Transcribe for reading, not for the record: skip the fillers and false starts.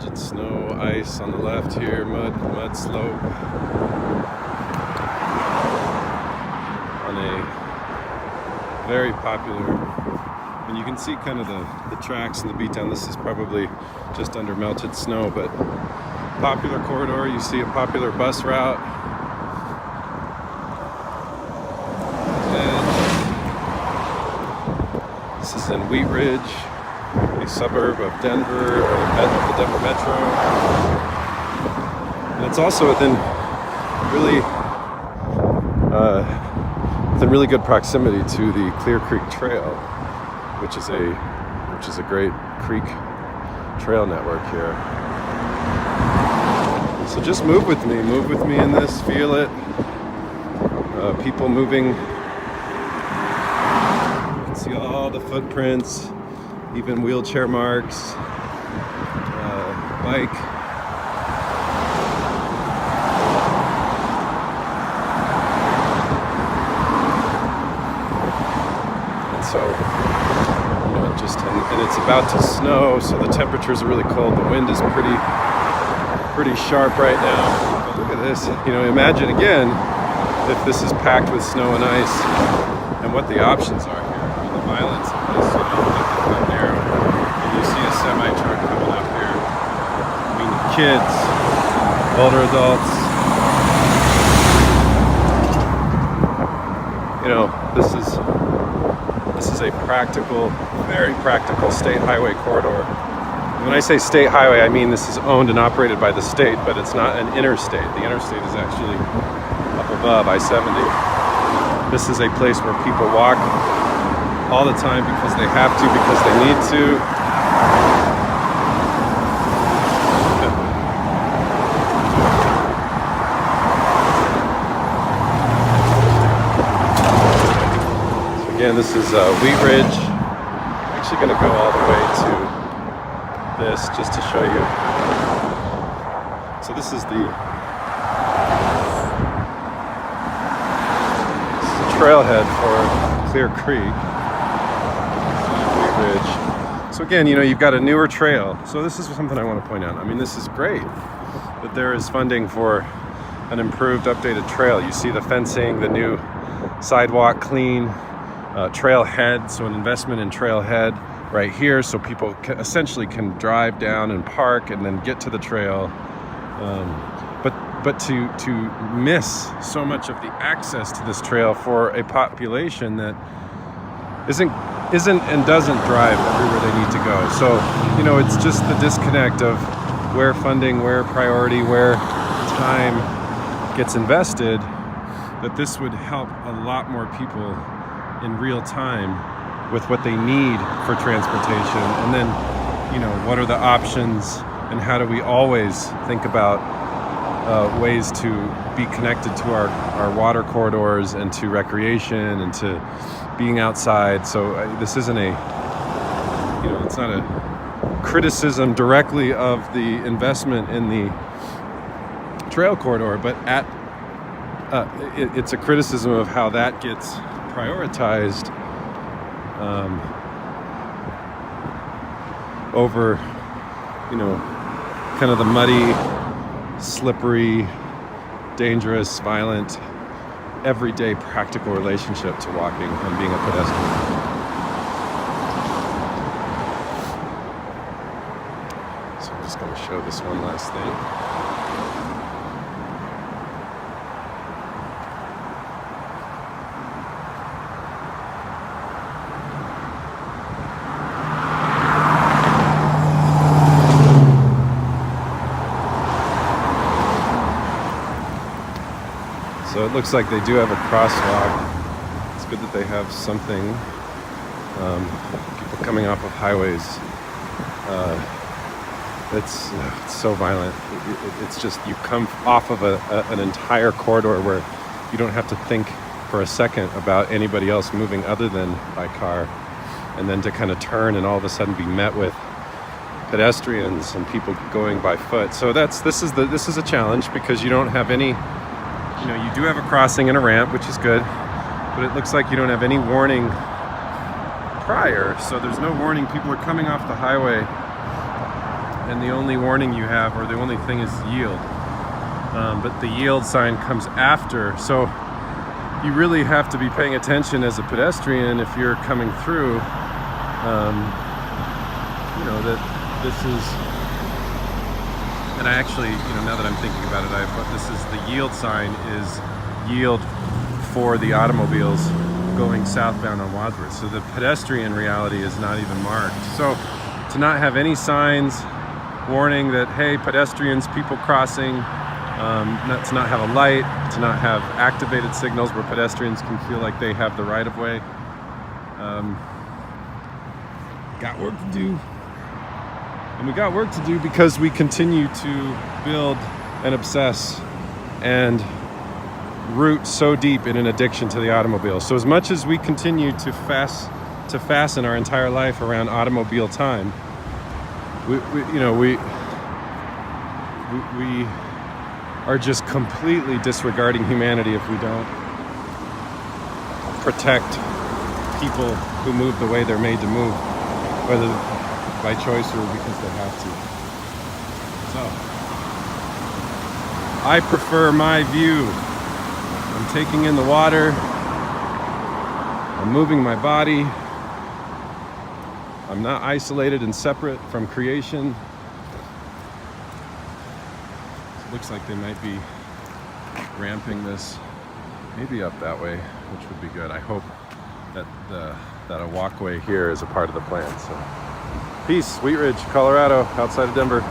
Frigid snow, ice on the left here, mud slope. On a very popular, and you can see kind of the tracks and the beatdown. This is probably just under melted snow, but popular corridor. You see a popular bus route. And this is in Wheat Ridge, a suburb of Denver, of the Denver Metro. And it's also within really good proximity to the Clear Creek Trail, which is a great creek trail network here. So just move with me in this, feel it. People moving. You can see all the footprints, even wheelchair marks, bike. And so, and it's about to snow, so the temperatures are really cold. The wind is pretty sharp right now. But look at this. Imagine again if this is packed with snow and ice, and what the options are here. I mean, the violence of this. Look at that narrow. And you see a semi truck coming up here. I mean, kids, older adults. This is a practical, very practical state highway corridor. When I say state highway, I mean this is owned and operated by the state, but it's not an interstate. The interstate is actually up above I-70. This is a place where people walk all the time because they have to, because they need to. So again, this is Wheat Ridge. I'm actually going to go all the way to this just to show you. So this is the trailhead for Clear Creek, Wheat Ridge. So again, you've got a newer trail. So this is something I want to point out. I mean, this is great that there is funding for an improved, updated trail. You see the fencing, the new sidewalk, clean trailhead. So an investment in trailhead right here, so people essentially can drive down and park and then get to the trail. But to miss so much of the access to this trail for a population that isn't and doesn't drive everywhere they need to go. So it's just the disconnect of where funding, where priority, where time gets invested. That this would help a lot more people in real time with what they need for transportation, and then what are the options, and how do we always think about ways to be connected to our water corridors and to recreation and to being outside. So this isn't it's not a criticism directly of the investment in the trail corridor, but it's a criticism of how that gets prioritized over kind of the muddy, slippery, dangerous, violent, everyday practical relationship to walking and being a pedestrian. So I'm just going to show this one last thing. So it looks like they do have a crosswalk. It's good that they have something. People coming off of highways. It's so violent. It's just, you come off of an entire corridor where you don't have to think for a second about anybody else moving other than by car, and then to kind of turn and all of a sudden be met with pedestrians and people going by foot. So this is a challenge, because you don't have any. You do have a crossing and a ramp, which is good, but it looks like you don't have any warning prior. So there's no warning. People are coming off the highway and the only warning you have, or the only thing, is yield. But the yield sign comes after, so you really have to be paying attention as a pedestrian if you're coming through. You know, that this is, and I actually, you know, now that I'm thinking about it, this is the yield sign is yield for the automobiles going southbound on Wadsworth. So the pedestrian reality is not even marked. So to not have any signs warning that, hey, pedestrians, people crossing, to not have a light, to not have activated signals where pedestrians can feel like they have the right of way. Got work to do. And we got work to do because we continue to build and obsess and root so deep in an addiction to the automobile. So as much as we continue to fasten our entire life around automobile time, we are just completely disregarding humanity if we don't protect people who move the way they're made to move, whether by choice or because they have to. So I prefer my view. I'm taking in the water, I'm moving my body, I'm not isolated and separate from creation. It looks like they might be ramping this maybe up that way, which would be good. I hope that a walkway here is a part of the plan. So peace, Wheat Ridge, Colorado, outside of Denver.